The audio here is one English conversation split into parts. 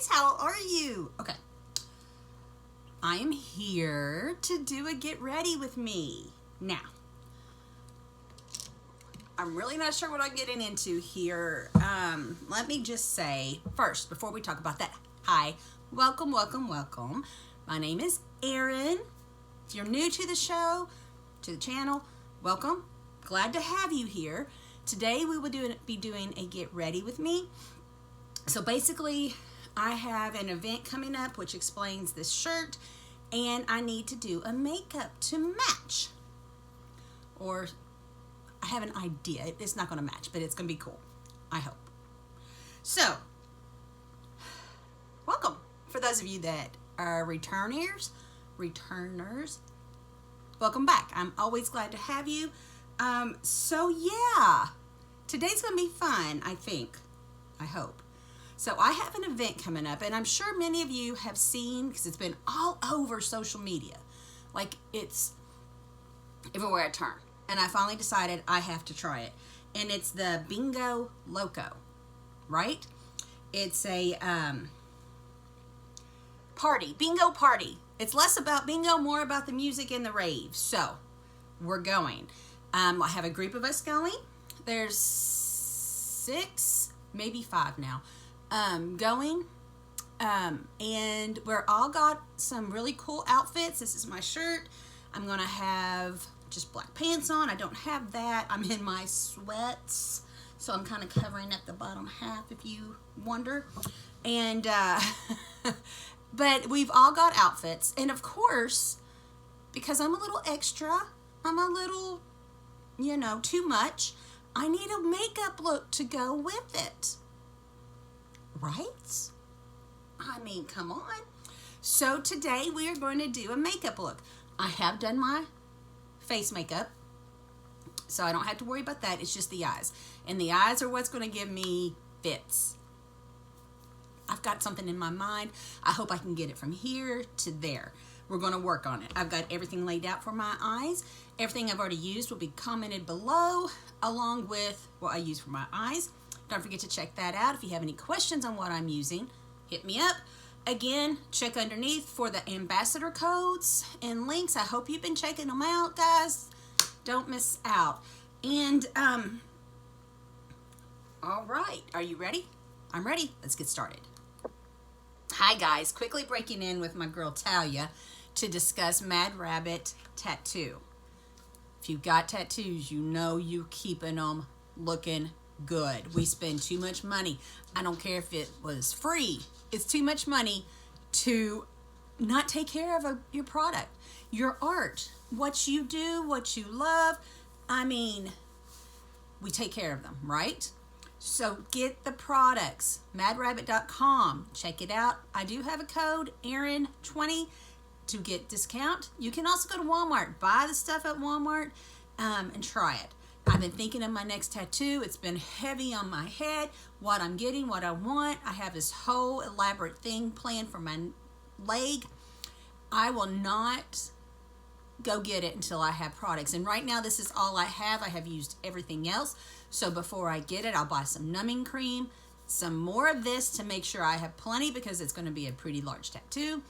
guys, how are you? Okay, I am here to do a get ready with me. Now, I'm really not sure what I'm getting into here. Let me just say first, before we talk about that, hi, welcome. My name is Erin. If you're new to the show, to the channel, welcome. Glad to have you here. Today we will be doing a get ready with me. So basically, I have an event coming up which explains this shirt, and I need to do a makeup to match. Or I have an idea. It's not going to match, but it's going to be cool. I hope. So, welcome. For those of you that are returners, welcome back. I'm always glad to have you. So yeah, today's going to be fun, I think. I hope. So I have an event coming up, and I'm sure many of you have seen, because it's been all over social media. Like, it's everywhere I turn. And I finally decided I have to try it. And it's the Bingo LOCO, right? It's a bingo party. It's less about bingo, more about the music and the rave. So, we're going. I have a group of us going. There's 6, maybe 5 now, going. And we're all got some really cool outfits. This is my shirt. I'm going to have just black pants on. I don't have that. I'm in my sweats, so I'm kind of covering up the bottom half, if you wonder. And but we've all got outfits, and of course, because I'm a little extra, I'm a little, too much, I need a makeup look to go with it, right? I mean, come on. So today we are going to do a makeup look. I have done my face makeup, so I don't have to worry about that. It's just the eyes, and the eyes are what's going to give me fits. I've got something in my mind. I hope I can get it from here to there. We're going to work on it. I've got everything laid out for my eyes. Everything I've already used will be commented below, along with what I use for my eyes. Don't forget to check that out. If you have any questions on what I'm using, hit me up. Again, check underneath for the ambassador codes and links. I hope you've been checking them out, guys. Don't miss out. And, all right. Are you ready? I'm ready. Let's get started. Hi, guys. Quickly breaking in with my girl, Talia, to discuss Mad Rabbit tattoo. If you've got tattoos, you know you keeping them looking good. We spend too much money. I don't care if it was free. It's too much money to not take care of your product, your art, what you do, what you love. I mean, we take care of them, right? So get the products, madrabbit.com. Check it out. I do have a code, Erin20, to get discount. You can also go to Walmart, buy the stuff at Walmart, and try it. I've been thinking of my next tattoo. It's been heavy on my head, what I'm getting, what I want. I have this whole elaborate thing planned for my leg. I will not go get it until I have products. And right now, this is all I have. I have used everything else. So before I get it, I'll buy some numbing cream, some more of this to make sure I have plenty, because it's going to be a pretty large tattoo.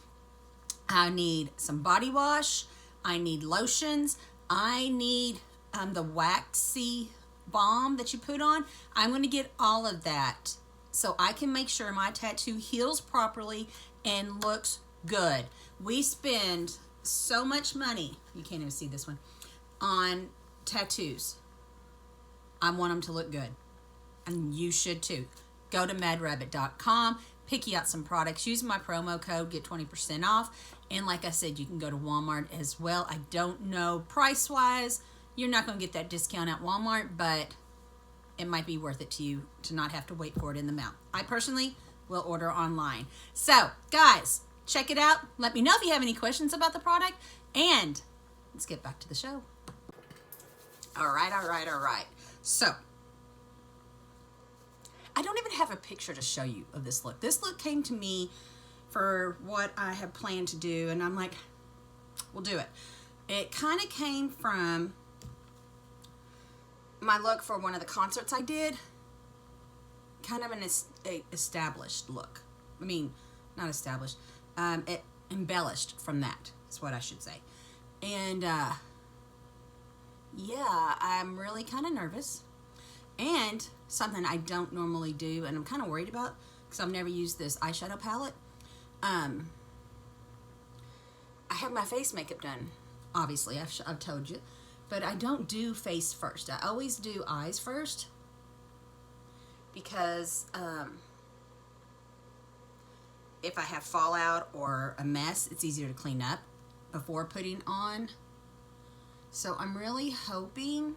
I need some body wash. I need lotions. I need the waxy balm that you put on. I'm going to get all of that so I can make sure my tattoo heals properly and looks good. We spend so much money, you can't even see this one, on tattoos. I want them to look good, and you should too. Go to madrabbit.com, pick you out some products, use my promo code, get 20% off, and like I said, you can go to Walmart as well. I don't know price-wise, you're not going to get that discount at Walmart, but it might be worth it to you to not have to wait for it in the mail. I personally will order online. So, guys, check it out. Let me know if you have any questions about the product, and let's get back to the show. All right. So, I don't even have a picture to show you of this look. This look came to me for what I have planned to do, and I'm like, we'll do it. It kind of came from my look for one of the concerts I did. Kind of an established look. I mean, not established, it embellished from that, is what I should say. And yeah, I'm really kind of nervous. And something I don't normally do, and I'm kind of worried about, because I've never used this eyeshadow palette. I have my face makeup done, obviously, I've told you. But I don't do face first. I always do eyes first. Because if I have fallout or a mess, it's easier to clean up before putting on. So I'm really hoping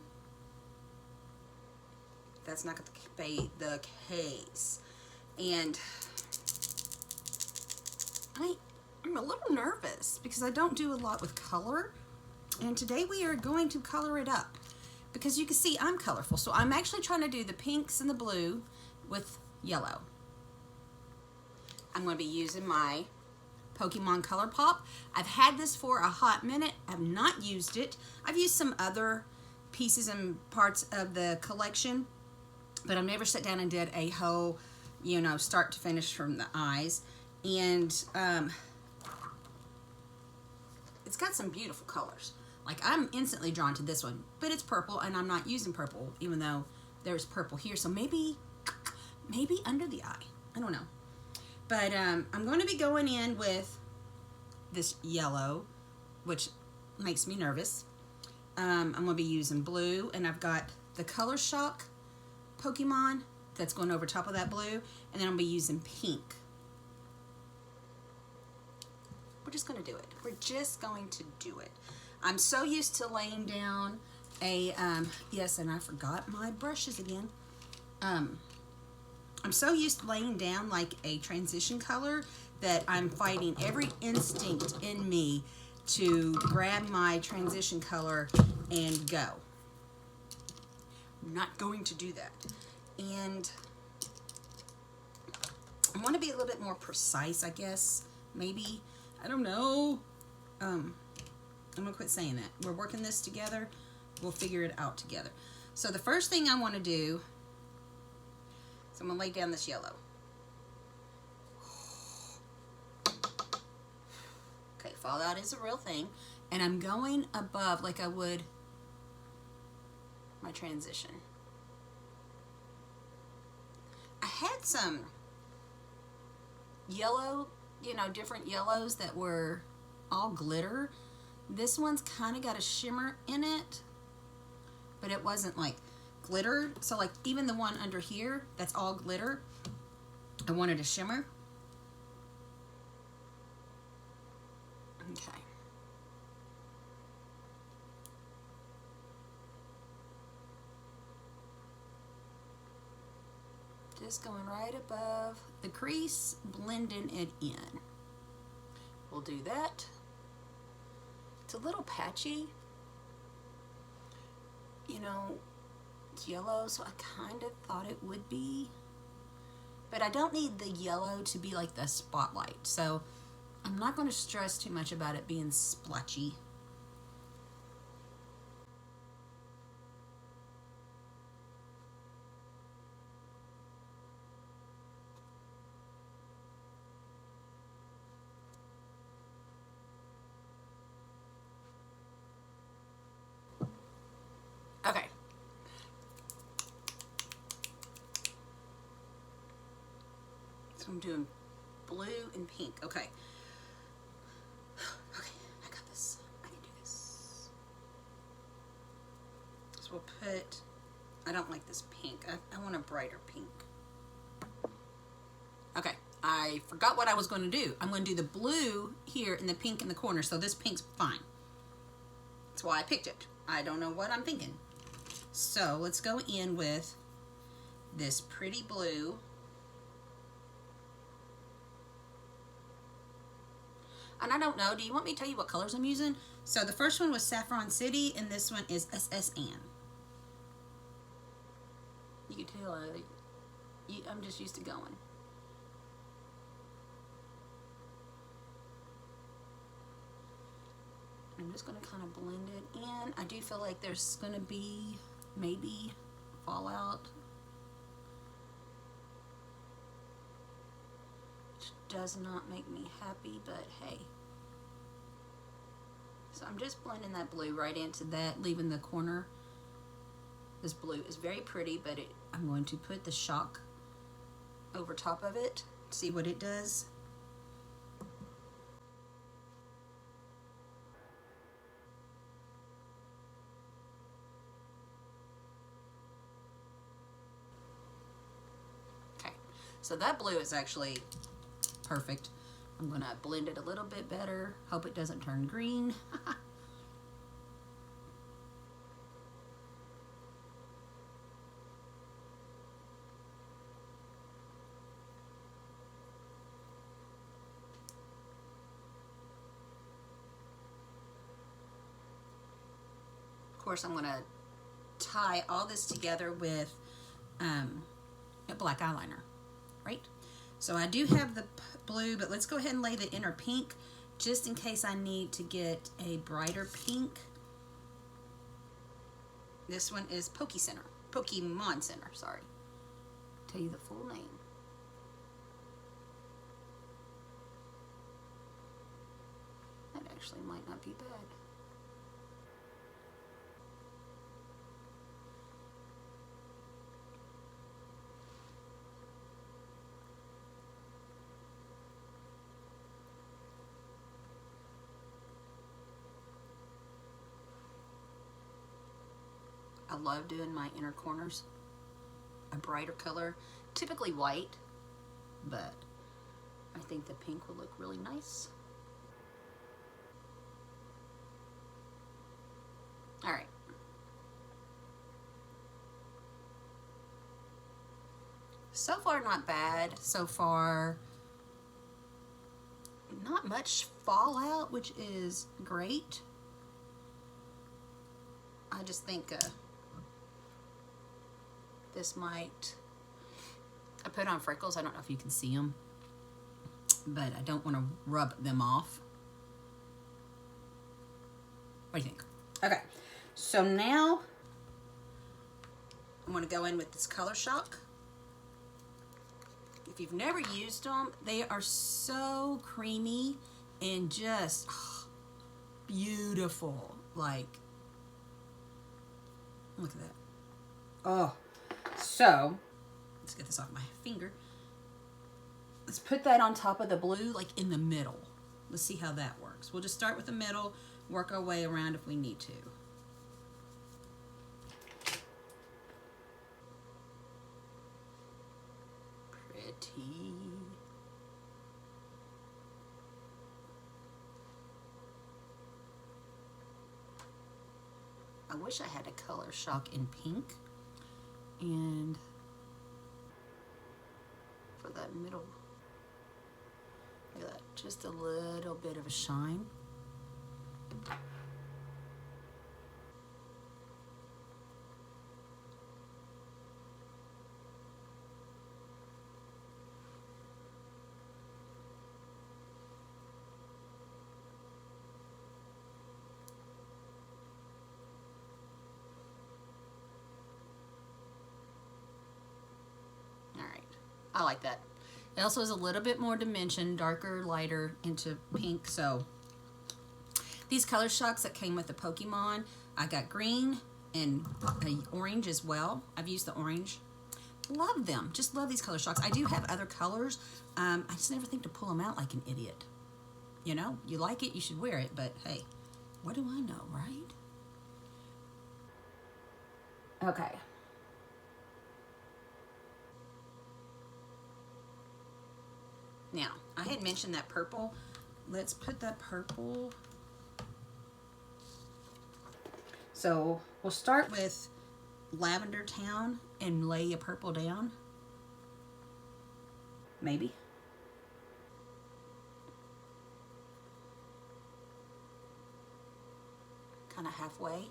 that's not the case. And I'm a little nervous because I don't do a lot with color. And today we are going to color it up. Because you can see I'm colorful. So I'm actually trying to do the pinks and the blue with yellow. I'm going to be using my Pokemon Color Pop. I've had this for a hot minute. I've not used it. I've used some other pieces and parts of the collection, but I've never sat down and did a whole, you know, start to finish from the eyes. And it's got some beautiful colors. Like, I'm instantly drawn to this one, but it's purple, and I'm not using purple, even though there's purple here. So maybe under the eye. I don't know. But I'm going to be going in with this yellow, which makes me nervous. I'm going to be using blue, and I've got the Color Shock Pokemon that's going over top of that blue, and then I'll be using pink. We're just going to do it. We're just going to do it. I'm so used to laying down a, yes, and I forgot my brushes again. I'm so used to laying down like a transition color that I'm fighting every instinct in me to grab my transition color and go. I'm not going to do that. And I want to be a little bit more precise, I guess. Maybe. I don't know. I'm going to quit saying that. We're working this together. We'll figure it out together. So the first thing I want to do is I'm going to lay down this yellow. Okay, fallout is a real thing. And I'm going above like I would my transition. I had some yellow, you know, different yellows that were all glitter. This one's kind of got a shimmer in it, but it wasn't like glitter. So like even the one under here, that's all glitter. I wanted a shimmer. Okay. Just going right above the crease, blending it in. We'll do that. It's a little patchy. You know, it's yellow, so I kind of thought it would be. But I don't need the yellow to be like the spotlight, so I'm not going to stress too much about it being splotchy. Okay. So I'm doing blue and pink. Okay. Okay, I got this. I can do this. So we'll put, I don't like this pink. I want a brighter pink. Okay, I forgot what I was going to do. I'm going to do the blue here and the pink in the corner, so this pink's fine. That's why I picked it. I don't know what I'm thinking. So let's go in with this pretty blue. And I don't know, do you want me to tell you what colors I'm using? So the first one was Saffron City, and this one is SSN. You can tell I'm just used to going. I'm just going to kind of blend it in. I do feel like there's going to be maybe fallout. does not make me happy, but hey. So I'm just blending that blue right into that, leaving the corner. This blue is very pretty, but I'm going to put the shock over top of it, see what it does. Okay, so that blue is actually perfect. I'm gonna blend it a little bit better. Hope it doesn't turn green. Of course, I'm gonna tie all this together with a black eyeliner, right? So I do have the blue, but let's go ahead and lay the inner pink just in case I need to get a brighter pink. This one is Pokemon Center, sorry. Tell you the full name. That actually might not be bad. I love doing my inner corners a brighter color, typically white, but I think the pink will look really nice. All right. So far, not bad. So far, not much fallout, which is great. I just think this might, I put on freckles. I don't know if you can see them, but I don't want to rub them off. What do you think? Okay, so now I'm going to go in with this Color Shock. If you've never used them, they are so creamy and just beautiful. Like, look at that. Oh, so let's get this off my finger. Let's put that on top of the blue, like in the middle. Let's see how that works. We'll just start with the middle, work our way around if we need to. Pretty. I wish I had a Color Shock in pink. And for that middle, look at that, just a little bit of a shine. I like that. It also has a little bit more dimension, darker, lighter into pink. So these Color Shocks that came with the Pokemon, I got green and orange as well. I've used the orange. Love them. Just love these Color Shocks. I do have other colors. I just never think to pull them out like an idiot. You know, you like it, you should wear it. But hey, what do I know, right? Okay. Now, I had mentioned that purple. Let's put that purple. So we'll start with Lavender Town and lay a purple down. Maybe. Kind of halfway.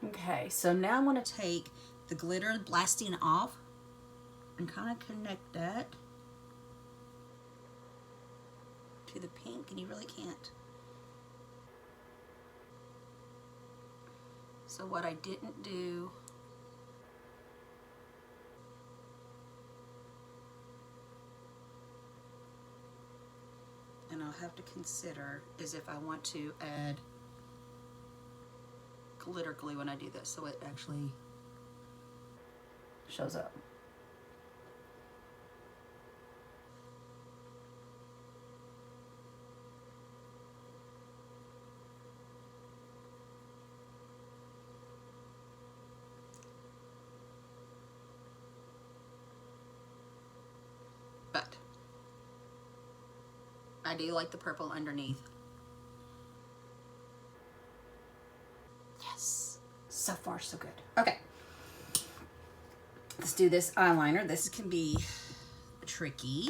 Okay, so now I'm going to take the glitter blasting off and kind of connect that. to the pink, and you really can't. So what I didn't do, and I'll have to consider, is if I want to add glitter glue when I do this, so it actually shows up. But I do like the purple underneath. Yes, so far so good. Okay, let's do this eyeliner. This can be tricky.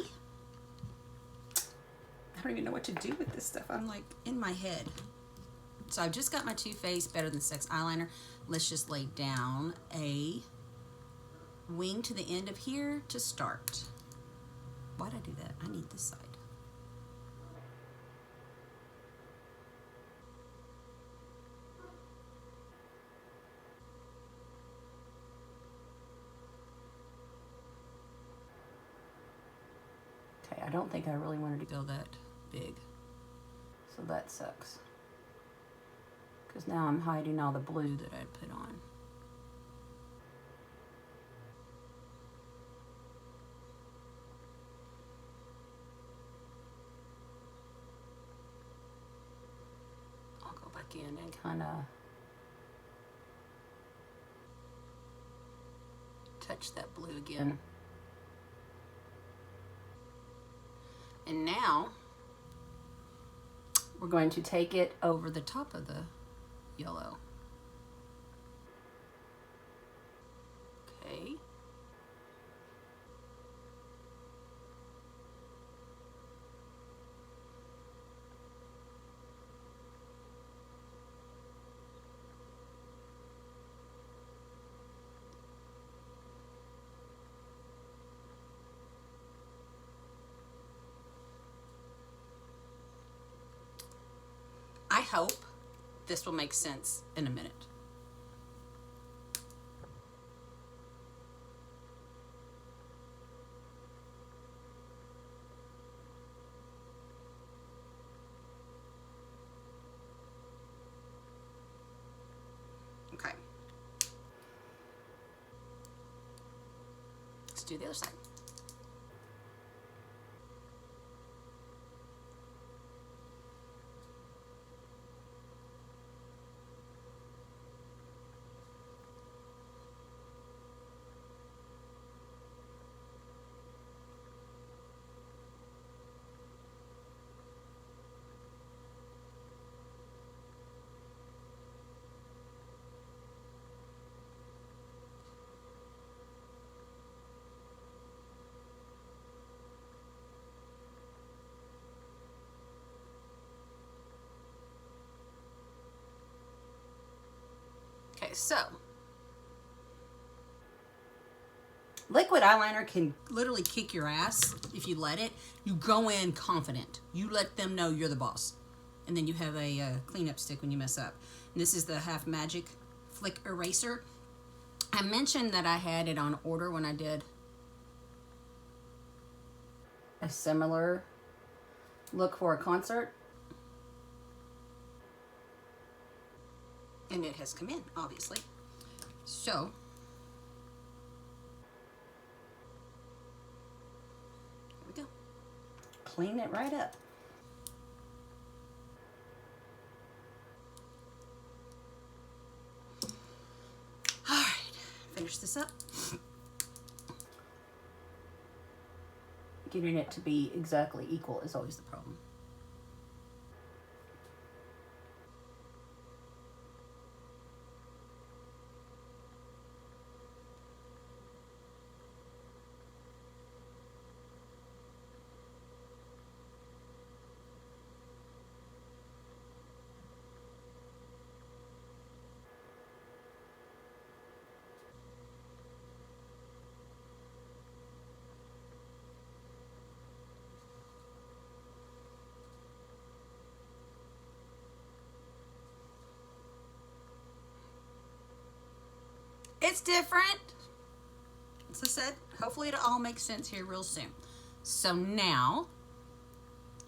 I don't even know what to do with this stuff. I'm like in my head. So I've just got my Too Faced Better Than Sex eyeliner. Let's just lay down a wing to the end of here to start. Why'd I do that? I need this side. Okay, I don't think I really wanted to go that big. So that sucks. Because now I'm hiding all the blue that I put on. I'll go back in and kind of touch that blue again. And now we're going to take it over the top of the yellow. Okay. I hope this will make sense in a minute. Okay. Let's do the other side. Okay, so liquid eyeliner can literally kick your ass if you let it. You go in confident. You let them know you're the boss. And then you have a cleanup stick when you mess up. And this is the Half Magic Flick Eraser. I mentioned that I had it on order when I did a similar look for a concert. And it has come in, obviously. So, here we go. Clean it right up. All right, finish this up. Getting it to be exactly equal is always the problem. It's different. As I said, hopefully it'll all make sense here real soon. So now,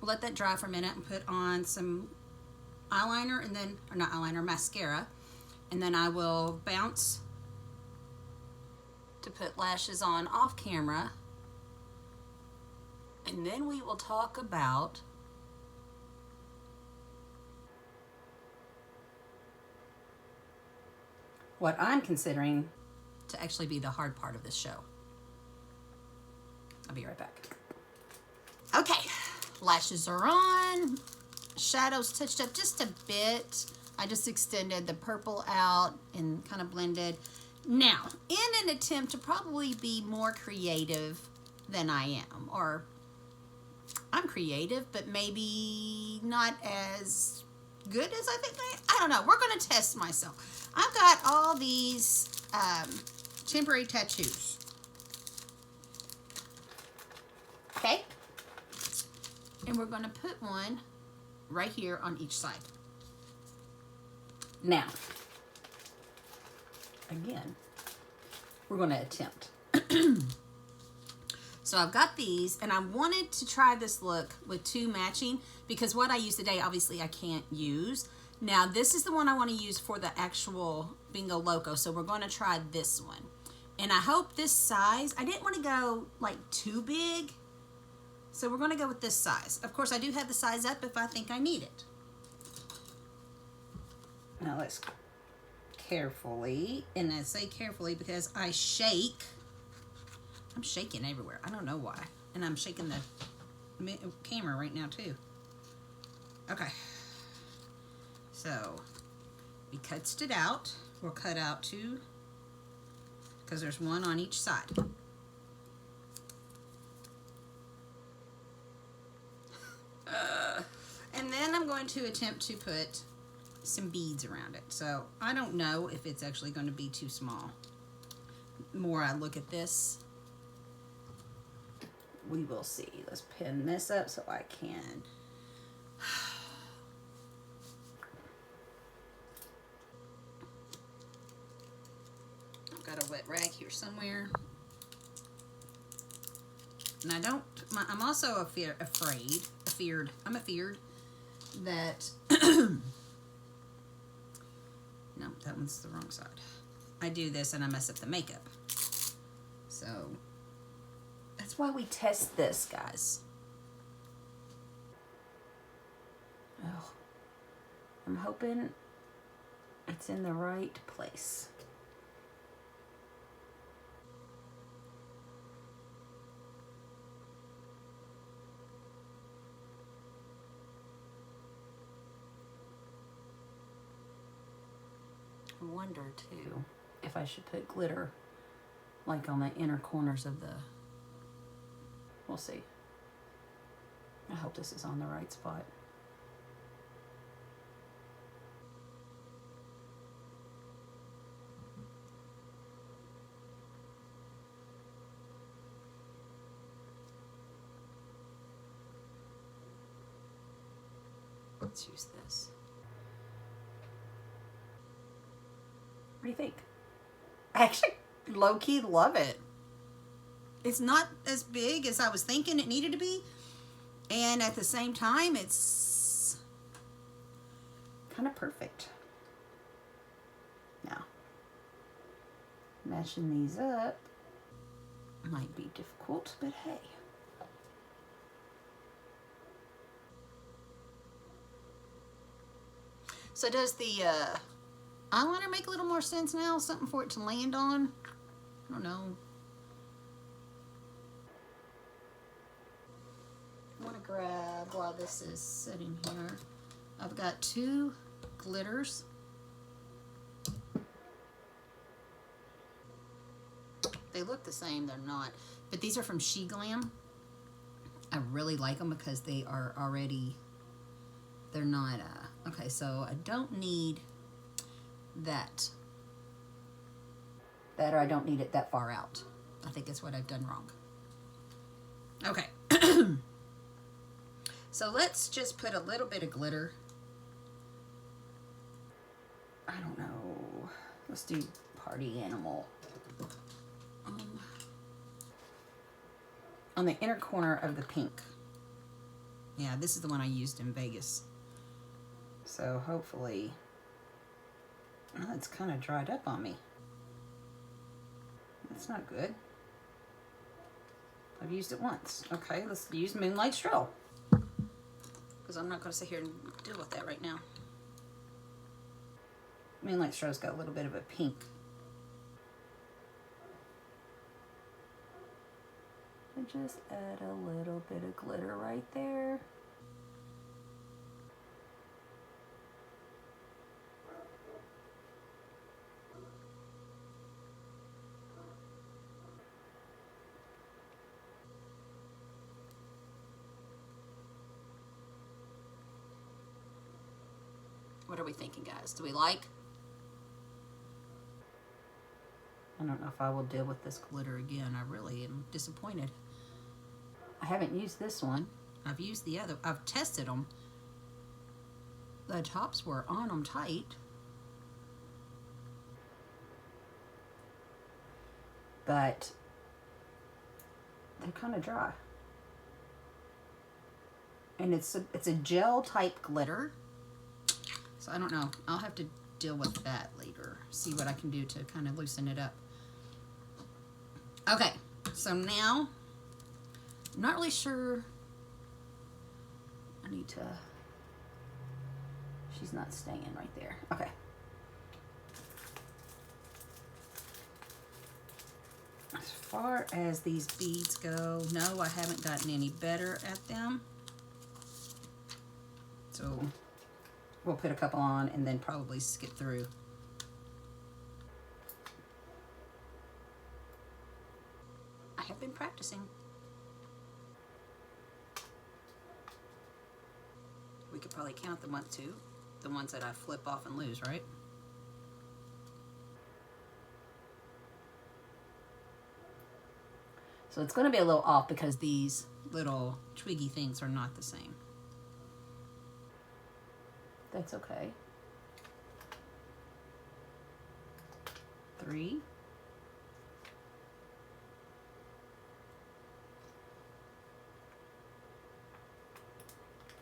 let that dry for a minute and put on some eyeliner and then, or not eyeliner, mascara. And then I will bounce to put lashes on off camera. And then we will talk about what I'm considering to actually be the hard part of this show. I'll be right back. Okay, lashes are on. Shadows touched up just a bit. I just extended the purple out and kind of blended. Now, in an attempt to probably be more creative than I am, or I'm creative, but maybe not as good as I think I don't know. We're going to test myself. I've got all these temporary tattoos. Okay. And we're going to put one right here on each side. Now, again, we're going to attempt. So I've got these, and I wanted to try this look with two matching, because what I use today, obviously, I can't use. Now, this is the one I want to use for the actual Bingo Loco, so we're going to try this one. And I hope this size, I didn't want to go, like, too big, so we're going to go with this size. Of course, I do have the size up if I think I need it. Now, let's carefully, and I say carefully because I shake. I'm shaking everywhere. I don't know why. And I'm shaking the camera right now too. Okay. So we cutsed it out. We'll cut out two because there's one on each side. And then I'm going to attempt to put some beads around it. So I don't know if it's actually going to be too small. The more I look at this, we will see. Let's pin this up so I can. I've got a wet rag here somewhere. And I don't, I'm also afeared that, no, that one's the wrong side. I do this and I mess up the makeup. So, that's why we test this, guys. Oh, I'm hoping it's in the right place. I wonder too if I should put glitter like on the inner corners of the, we'll see. I hope this is on the right spot. Let's use this. What do you think? I actually low-key love it. It's not as big as I was thinking it needed to be. And at the same time, it's kind of perfect. Now, matching these up might be difficult, but hey. So does the eyeliner make a little more sense now? Something for it to land on? I don't know. I want to grab, while this is sitting here, I've got two glitters. They look the same, they're not. But these are from She Glam. I really like them because they are already, they're not, okay, so I don't need that. Or I don't need it that far out. I think that's what I've done wrong. Okay. So let's just put a little bit of glitter. I don't know. Let's do party animal. On the inner corner of the pink. Yeah, this is the one I used in Vegas. So hopefully, oh, it's kind of dried up on me. That's not good. I've used it once. Okay, let's use Moonlight Stroll. Because I'm not going to sit here and deal with that right now. Moonlight Stroll's got a little bit of a pink. And just add a little bit of glitter right there. What are we thinking, guys? Do we like? I don't know if I will deal with this glitter again. I really am disappointed. I haven't used this one. I've used the other. I've tested them. The tops were on them tight. But they're kind of dry. And it's a gel type glitter. So I don't know. I'll have to deal with that later. See what I can do to kind of loosen it up. Okay, so now I'm not really sure. I need to. She's not staying right there. Okay. As far as these beads go, no, I haven't gotten any better at them. So we'll put a couple on and then probably skip through. I have been practicing. We could probably count the ones that I flip off and lose, right? So it's going to be a little off because these little twiggy things are not the same. That's okay. 3.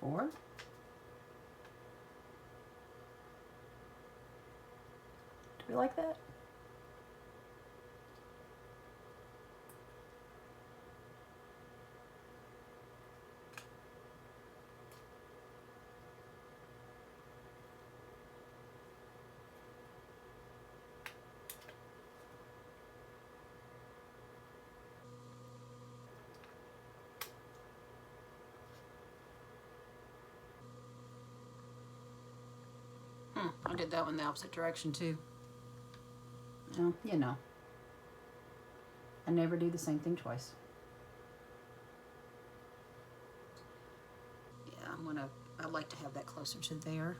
4. Do we like that? I did that one the opposite direction too. Well, you know. I never do the same thing twice. Yeah, I'd like to have that closer to there.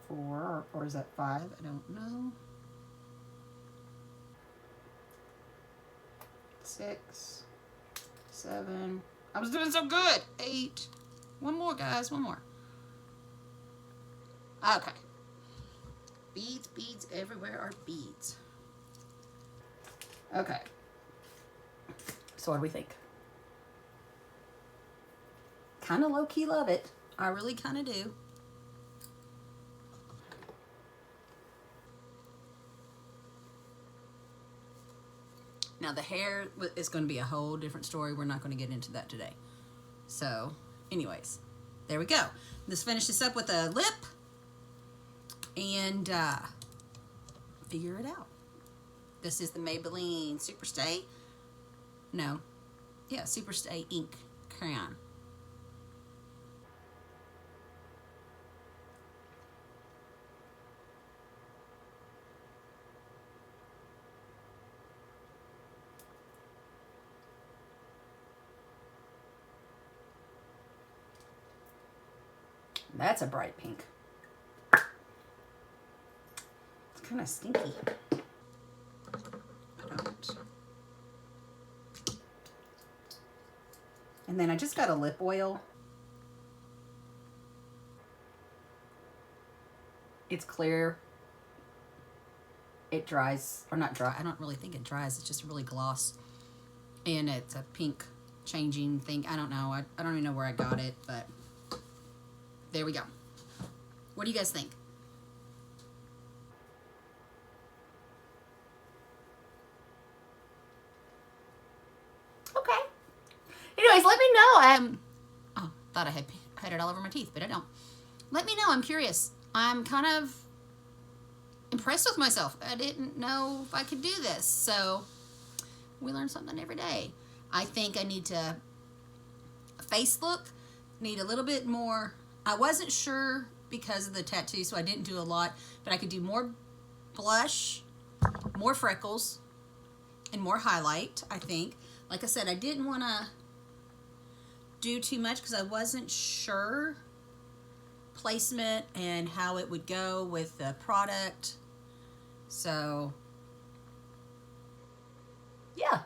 4, or is that 5? I don't know. 6, 7. I was doing so good. 8. One more, guys. One more. Okay. Beads, beads, everywhere are beads. Okay. So what do we think? Kind of low-key love it. I really kind of do. Now the hair is going to be a whole different story. We're not going to get into that today. So, anyways, there we go. Let's finish this up with a lip. And figure it out. This is the Maybelline Superstay. No. Yeah, Superstay Ink Crayon. That's a bright pink. Kind of stinky. I don't. And then I just got a lip oil. It's clear. it dries, or not dry. I don't really think it dries. It's just really gloss. And it's a pink changing thing. I don't know. I don't even know where I got it, but there we go. What do you guys think? Okay. Anyways, let me know. Oh, thought I had it all over my teeth, but I don't. Let me know. I'm curious. I'm kind of impressed with myself. I didn't know if I could do this. So we learn something every day. I think I need to face look. Need a little bit more. I wasn't sure because of the tattoo, so I didn't do a lot, but I could do more blush, more freckles, and more highlight, I think. Like I said, I didn't want to do too much because I wasn't sure placement and how it would go with the product. So, yeah.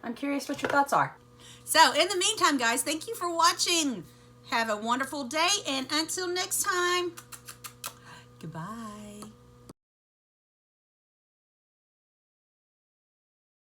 I'm curious what your thoughts are. So, in the meantime, guys, thank you for watching. Have a wonderful day, and until next time, goodbye.